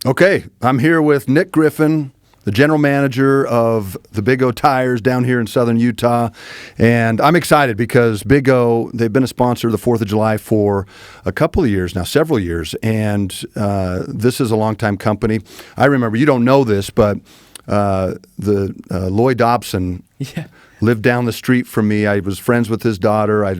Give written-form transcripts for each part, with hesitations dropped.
Okay, I'm here with Nick Griffin, the general manager of the Big O Tires down here in southern Utah. And I'm excited because Big O, they've been a sponsor of the 4th of July for a couple of years now, several years. And this is a longtime company. I remember, you don't know this, but Lloyd Dobson lived down the street from me. I was friends with his daughter. I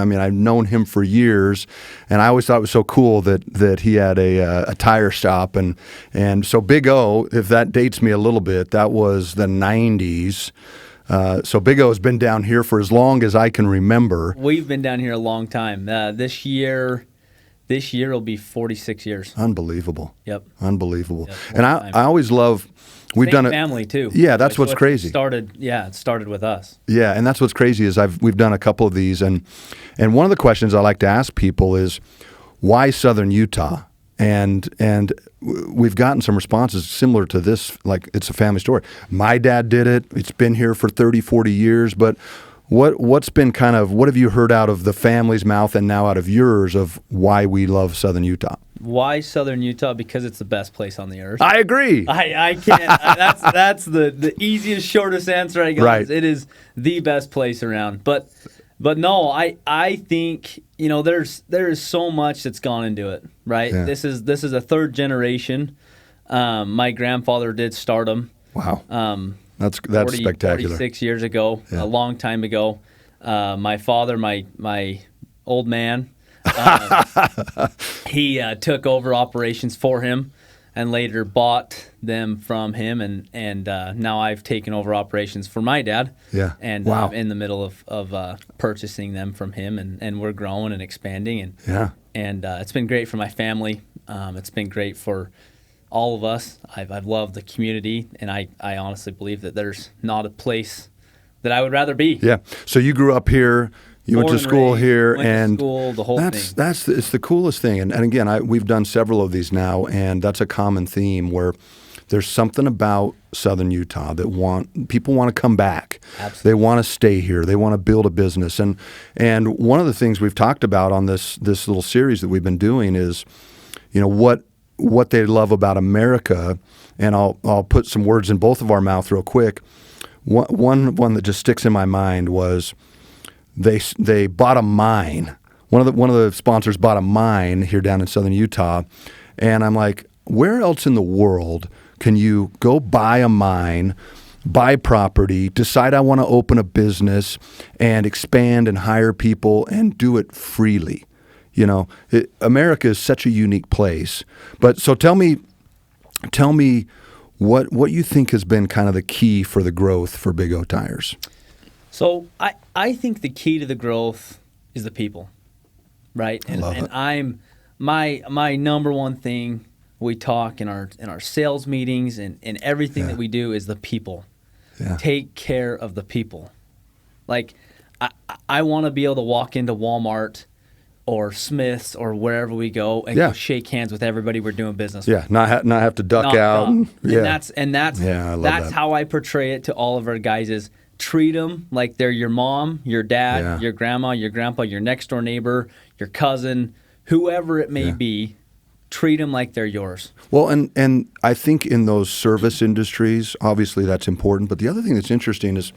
mean, I've known him for years, and I always thought it was so cool that he had a tire shop. And so Big O, if that dates me a little bit, that was the 90s. So Big O has been down here for as long as I can remember. We've been down here a long time. This year will be 46 years. Unbelievable. Yep. Unbelievable. Yep, and I always love. We've done it. Family too. Yeah, that's what's crazy. It started with us. Yeah, and that's what's crazy is we've done a couple of these, and one of the questions I like to ask people is, why Southern Utah? And we've gotten some responses similar to this, like it's a family story. My dad did it. It's been here for 30, 40 years, but what's been what have you heard out of the family's mouth and now out of yours of why we love Southern Utah? Why Southern Utah? Because it's the best place on the earth. I agree. I can't. That's the easiest, shortest answer I got. Right. It is the best place around. But no, I think there is so much that's gone into it. Right. Yeah. This is a third generation. My grandfather did start them. Wow. That's spectacular. 46 years ago, a long time ago. My father, my old man. He took over operations for him and later bought them from him, and now I've taken over operations for my dad. Yeah. And wow. in the middle of purchasing them from him, and we're growing and expanding, and it's been great for my family. It's been great for all of us. I've loved the community, and I honestly believe that there's not a place that I would rather be. Yeah. So you grew up here. You went to school here, and the whole thing. It's the coolest thing. And again, we've done several of these now, and that's a common theme where there's something about Southern Utah that people want to come back. Absolutely. They want to stay here. They want to build a business. And one of the things we've talked about on this little series that we've been doing is, what they love about America. And I'll put some words in both of our mouth real quick. One that just sticks in my mind was, They bought a mine. One of the sponsors bought a mine here down in southern Utah, and I'm like, where else in the world can you go buy a mine, buy property, decide I want to open a business, and expand and hire people and do it freely? America is such a unique place. But so tell me what you think has been kind of the key for the growth for Big O Tires. So I think the key to the growth is the people, right? And I'm my number one thing we talk in our sales meetings and everything that we do is the people. Yeah. Take care of the people. Like I want to be able to walk into Walmart or Smith's or wherever we go and go shake hands with everybody we're doing business with. Yeah, not have to duck out. That's how I portray it to all of our guys is treat them like they're your mom, your dad, your grandma, your grandpa, your next door neighbor, your cousin, whoever it may be. Treat them like they're yours. Well, and I think in those service industries, obviously that's important. But the other thing that's interesting is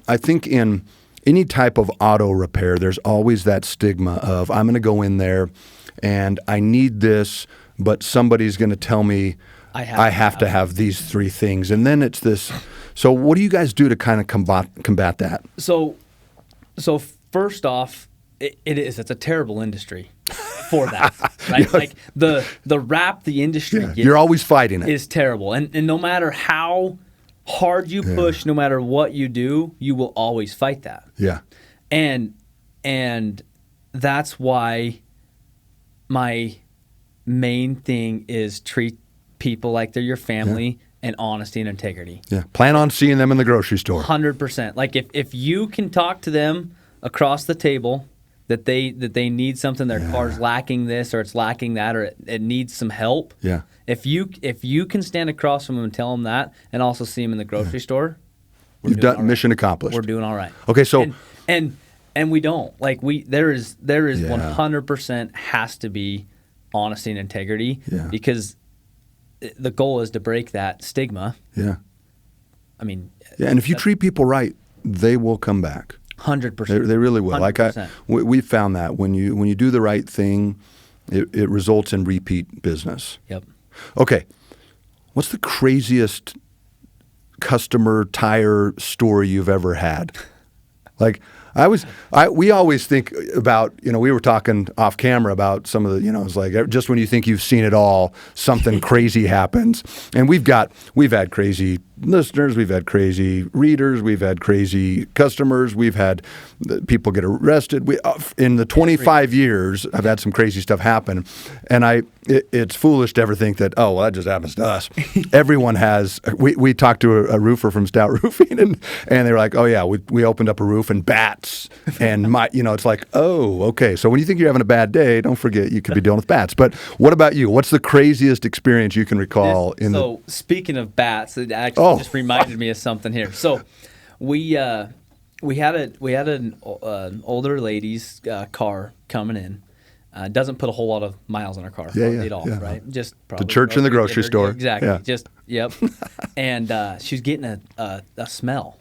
I think in any type of auto repair, there's always that stigma of I'm going to go in there and I need this, but somebody's going to tell me I have to have these three things. And then it's this. So what do you guys do to kind of combat that? So first off, it's a terrible industry for that, right? Like the rap the industry gets, you're always fighting it, is terrible. And no matter how hard you push, no matter what you do, you will always fight that. Yeah. And that's why my main thing is treat people like they're your family and honesty and integrity. Yeah. Plan on seeing them in the grocery store. 100%. Like if you can talk to them across the table that they need something, their car's lacking this or it's lacking that or it needs some help. Yeah. If you can stand across from them and tell them that and also see them in the grocery store, you've done mission accomplished. We're doing all right. Okay, so and we don't. Like there is 100% has to be honesty and integrity because the goal is to break that stigma. Yeah. I mean, Yeah, and if you treat people right, they will come back. 100%. They really will. 100%. Like we found that when you do the right thing, it results in repeat business. Yep. Okay, what's the craziest customer tire story you've ever had? Like we always think about, we were talking off camera about some of the, it's like just when you think you've seen it all, something crazy happens. And we've had crazy listeners, we've had crazy readers, we've had crazy customers, we've had people get arrested. In the 25 years, I've had some crazy stuff happen. And it's foolish to ever think that, oh, well, that just happens to us. Everyone has. We talked to a roofer from Stout Roofing, and they were like, oh, yeah, we opened up a roof and bats. And it's like, oh, okay. So when you think you're having a bad day, don't forget you could be dealing with bats. But what about you? What's the craziest experience you can recall? Speaking of bats, it actually just reminded me of something here. So we had an older lady's car coming in. Doesn't put a whole lot of miles on her car at all, right? Just probably the church and the grocery store. Exactly. Yeah. Just yep. And she was getting a smell,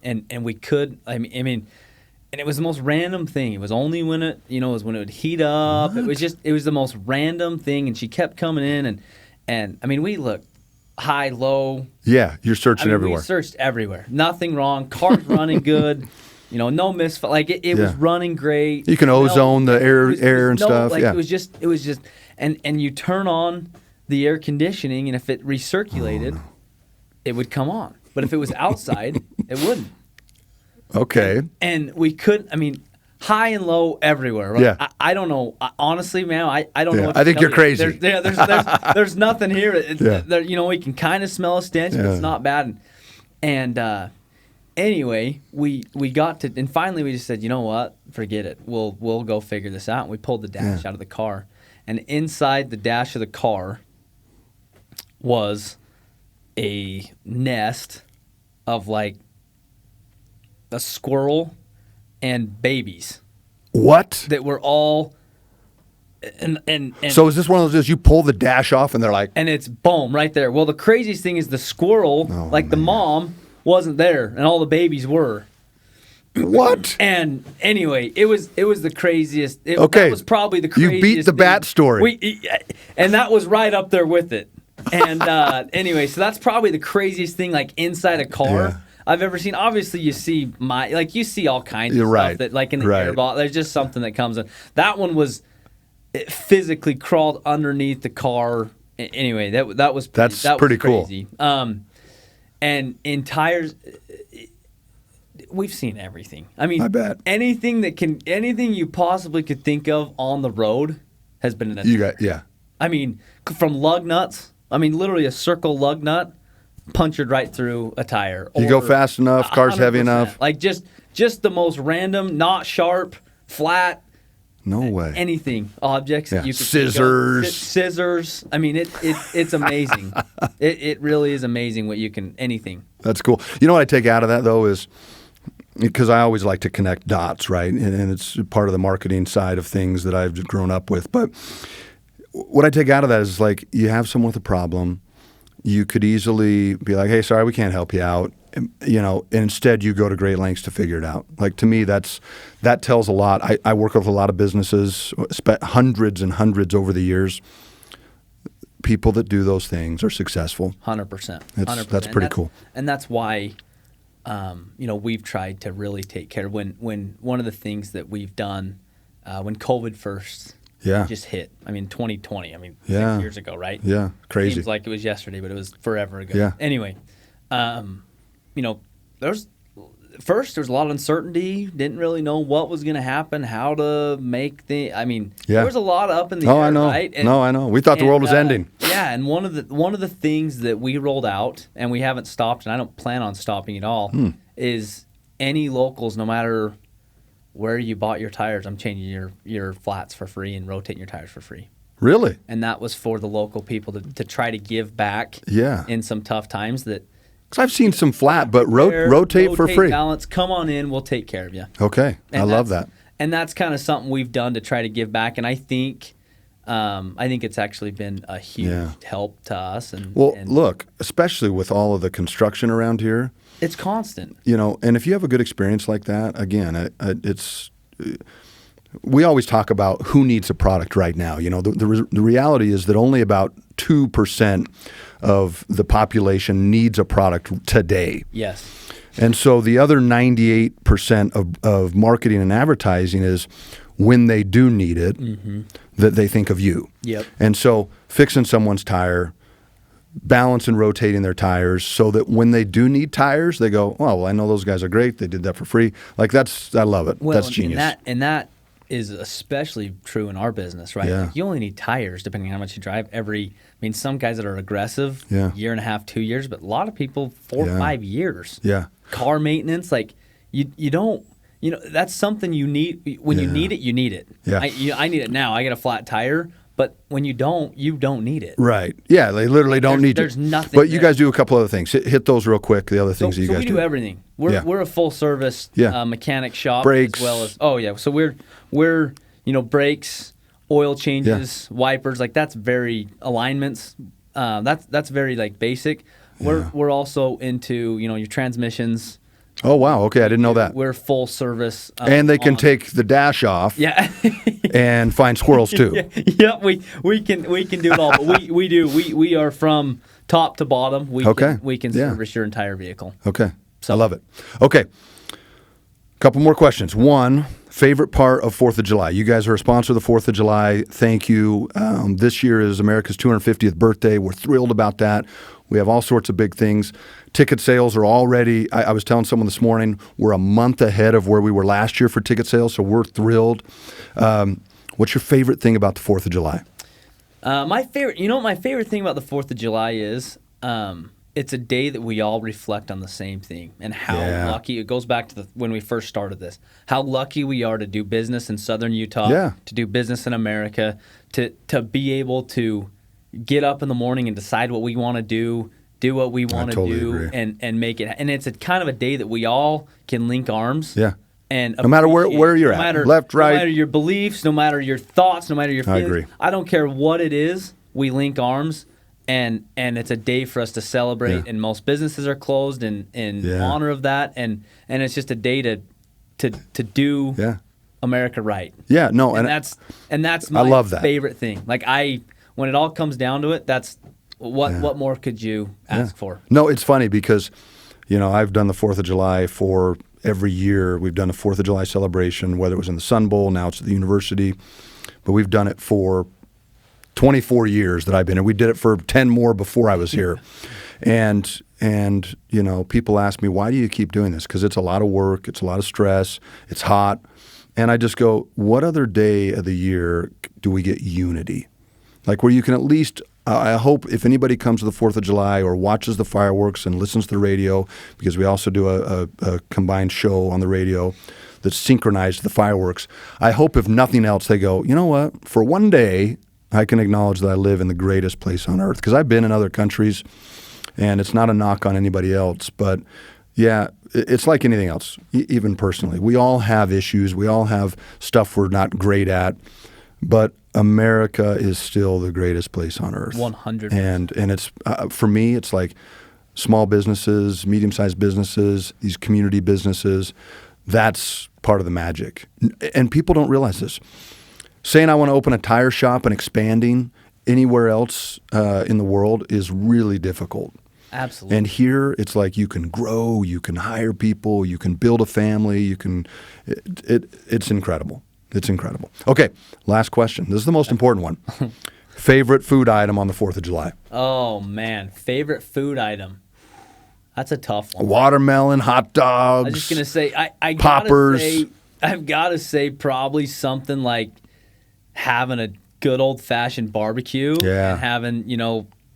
and we could. I mean, and it was the most random thing. It was only when it would heat up. What? It was the most random thing, and she kept coming in, and I mean, we looked high, low. Yeah, you're searching everywhere. We searched everywhere. Nothing wrong. Car's running good. No misfire. Like it was running great. You can ozone the air and stuff. Like it was just, and you turn on the air conditioning, and if it recirculated, it would come on. But if it was outside, it wouldn't. Okay. And we couldn't. I mean, high and low everywhere. Right? Yeah. I don't know. Honestly, man, I don't know. What I think you're crazy. There's nothing here. We can kind of smell a stench, but it's not bad. And anyway, we got to, and finally we just said, you know what? Forget it. We'll go figure this out. And we pulled the dash out of the car, and inside the dash of the car was a nest of like a squirrel and babies. What? That were all. And so is this one of those you pull the dash off and they're like, and it's boom right there. Well, the craziest thing is the squirrel, the mom wasn't there, and all the babies were. What? And anyway, it was the craziest. That was probably the craziest. You beat the bat story. And that was right up there with it. And anyway, so that's probably the craziest thing, like inside a car I've ever seen. Obviously, you see you see all kinds of stuff that, like in the air ball. There's just something that comes in. That one was. It physically crawled underneath the car. Anyway, that was pretty crazy. Cool. And in tires, we've seen everything. I mean, I bet anything you possibly could think of on the road has been in a I mean, from lug nuts. I mean, literally a circle lug nut punctured right through a tire. You go fast enough, car's heavy enough. Like just the most random, not sharp, flat. No way. Anything, objects that you could scissors. Scissors. I mean, it's amazing. It really is amazing what you can, anything. That's cool. You know what I take out of that, though, is because I always like to connect dots, right? And it's part of the marketing side of things that I've grown up with. But what I take out of that is like you have someone with a problem. You could easily be like, hey, sorry, we can't help you out. And instead you go to great lengths to figure it out. Like to me, that tells a lot. I work with a lot of businesses, hundreds and hundreds over the years. People that do those things are successful. 100%. That's pretty cool. And that's why, we've tried to really take care. When one of the things that we've done, when COVID first just hit. I mean, 2020. I mean, 6 years ago, right? Yeah, crazy. Seems like it was yesterday, but it was forever ago. Yeah. Anyway. There's a lot of uncertainty. Didn't really know what was going to happen, how to make there was a lot up in the air. I know. Right? I know. We thought the world was ending. Yeah, and one of the things that we rolled out, and we haven't stopped, and I don't plan on stopping at all, is any locals, no matter where you bought your tires, I'm changing your flats for free and rotating your tires for free. Really? And that was for the local people to try to give back in some tough times that. I've seen some flat, but rotate for free. Balance, come on in, we'll take care of you. Okay, I love that. And that's kind of something we've done to try to give back. And I think I think it's actually been a huge help to us. And look, especially with all of the construction around here, it's constant. And if you have a good experience like that, again, we always talk about who needs a product right now. The reality is that only about 2% of the population needs a product today. Yes. And so the other 98% of marketing and advertising is when they do need it, that they think of you. Yep. And so fixing someone's tire, balance and rotating their tires so that when they do need tires, they go, oh, well, I know those guys are great. They did that for free. Like I love it. Well, that's genius. And that is especially true in our business, right? Yeah. Like you only need tires depending on how much you drive some guys that are aggressive, year and a half, 2 years, but a lot of people 4 or 5 years. Yeah. Car maintenance, like you don't, that's something you need. When you need it, you need it. Yeah. I need it now. I get a flat tire, but when you don't need it. Right. Yeah, they literally don't need There's it. nothing. But you guys do a couple other things. Hit those real quick, the other things that you guys we do everything. We're a full service mechanic shop. Brakes. As well as, so we're brakes, oil changes, wipers, like that's very alignments. That's very like basic. We're also into, your transmissions. Oh, wow. Okay. I didn't know that. We're full service. And they can take the dash off. Yeah. And find squirrels too. Yeah. We can do it all. But we are from top to bottom. We can service your entire vehicle. Okay. I love it. Okay. Couple more questions. One, favorite part of 4th of July. You guys are a sponsor of the 4th of July. Thank you. This year is America's 250th birthday. We're thrilled about that. We have all sorts of big things. Ticket sales are already, I was telling someone this morning, we're a month ahead of where we were last year for ticket sales, so we're thrilled. What's your favorite thing about the 4th of July? My favorite thing about the 4th of July is it's a day that we all reflect on the same thing and how lucky, it goes back to when we first started this, how lucky we are to do business in Southern Utah, to do business in America, to be able to get up in the morning and decide what we want to do what we want to do, and make it. And it's a kind of a day that we all can link arms. Yeah. And no matter where you're at, left, right. No matter your beliefs, no matter your thoughts, no matter your feelings. I agree. I don't care what it is, we link arms. And it's a day for us to celebrate, and most businesses are closed in honor of that. And it's just a day to do America right. Yeah, no, and that's my I love that. favorite thing. Like when it all comes down to it, that's what more could you ask for? No, it's funny because, I've done the 4th of July for every year. We've done a 4th of July celebration, whether it was in the Sun Bowl, now it's at the university, but we've done it for 24 years that I've been here. We did it for 10 more before I was here. And people ask me, why do you keep doing this? Because it's a lot of work, it's a lot of stress, it's hot. And I just go, what other day of the year do we get unity? Like where you can at least, I hope if anybody comes to the 4th of July or watches the fireworks and listens to the radio, because we also do a combined show on the radio that's synchronized to the fireworks, I hope if nothing else they go, you know what, for one day I can acknowledge that I live in the greatest place on earth. Because I've been in other countries, and it's not a knock on anybody else, but yeah, it's like anything else, even personally. We all have issues. We all have stuff we're not great at, but America is still the greatest place on earth. 100%. And it's for me, it's like small businesses, medium-sized businesses, these community businesses. That's part of the magic, and people don't realize this. Saying I want to open a tire shop and expanding anywhere else in the world is really difficult. Absolutely. And here it's like you can grow, you can hire people, you can build a family, you can. It's incredible. It's incredible. Okay, last question. This is the most important one. Favorite food item on the 4th of July? Oh man, favorite food item. That's a tough one. Watermelon, hot dogs. I was just gonna say, poppers. I've got to say probably something like having a good old-fashioned barbecue and having,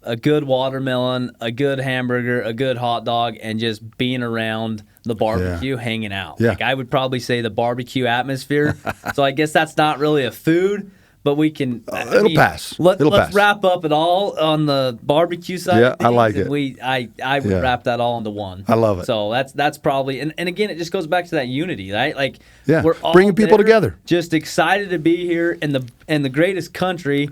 a good watermelon, a good hamburger, a good hot dog, and just being around the barbecue, hanging out. Yeah. Like I would probably say the barbecue atmosphere. So I guess that's not really a food, But we can. It'll pass. It'll let's pass. wrap up it all on the barbecue side. Yeah, of things, I like and it. I would wrap that all into one. I love it. So that's probably and again it just goes back to that unity, right? Like we're all bringing people there, together. just excited to be here in the greatest country,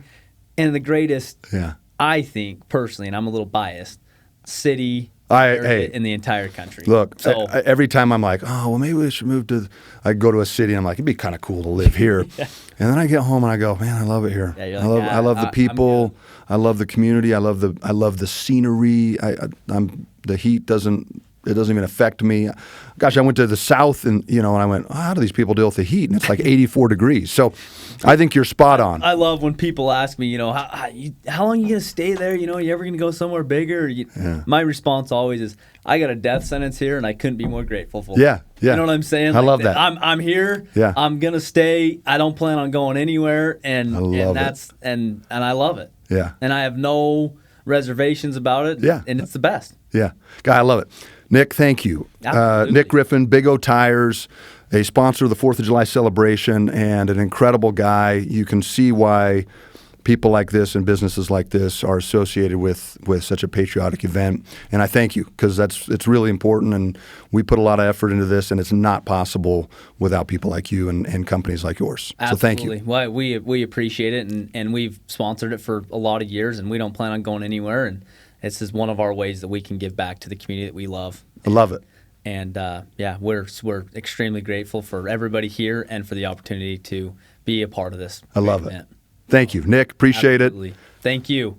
and the greatest. Yeah. I think personally, and I'm a little biased, city. In the entire country. Look, so every time I'm like, oh, well, maybe we should move to. I go to a city and I'm like, it'd be kind of cool to live here. And then I get home and I go, man, I love it here. Yeah, I love the people. I love the community. I love the scenery. The heat doesn't even affect me. Gosh, I went to the South and I went, how do these people deal with the heat? And it's like 84 degrees. So I think you're spot on. I love when people ask me, how long are you going to stay there? You ever going to go somewhere bigger? My response always is, I got a death sentence here, and I couldn't be more grateful for it. Yeah. You know what I'm saying? I love that. I'm here. Yeah. I'm going to stay. I don't plan on going anywhere, and I love it. And I love it. Yeah. And I have no reservations about it. Yeah. And it's the best. Yeah. God, I love it. Nick, thank you. Nick Griffin, Big O Tires, a sponsor of the 4th of July celebration, and an incredible guy. You can see why people like this and businesses like this are associated with such a patriotic event. And I thank you, because it's really important, and we put a lot of effort into this, and it's not possible without people like you and companies like yours. Absolutely. So thank you. Well, we appreciate it, and we've sponsored it for a lot of years, and we don't plan on going anywhere. And this is one of our ways that we can give back to the community that we love. I love it. And we're extremely grateful for everybody here and for the opportunity to be a part of this. I love event. it. Thank you, Nick. Appreciate Absolutely. it. Thank you.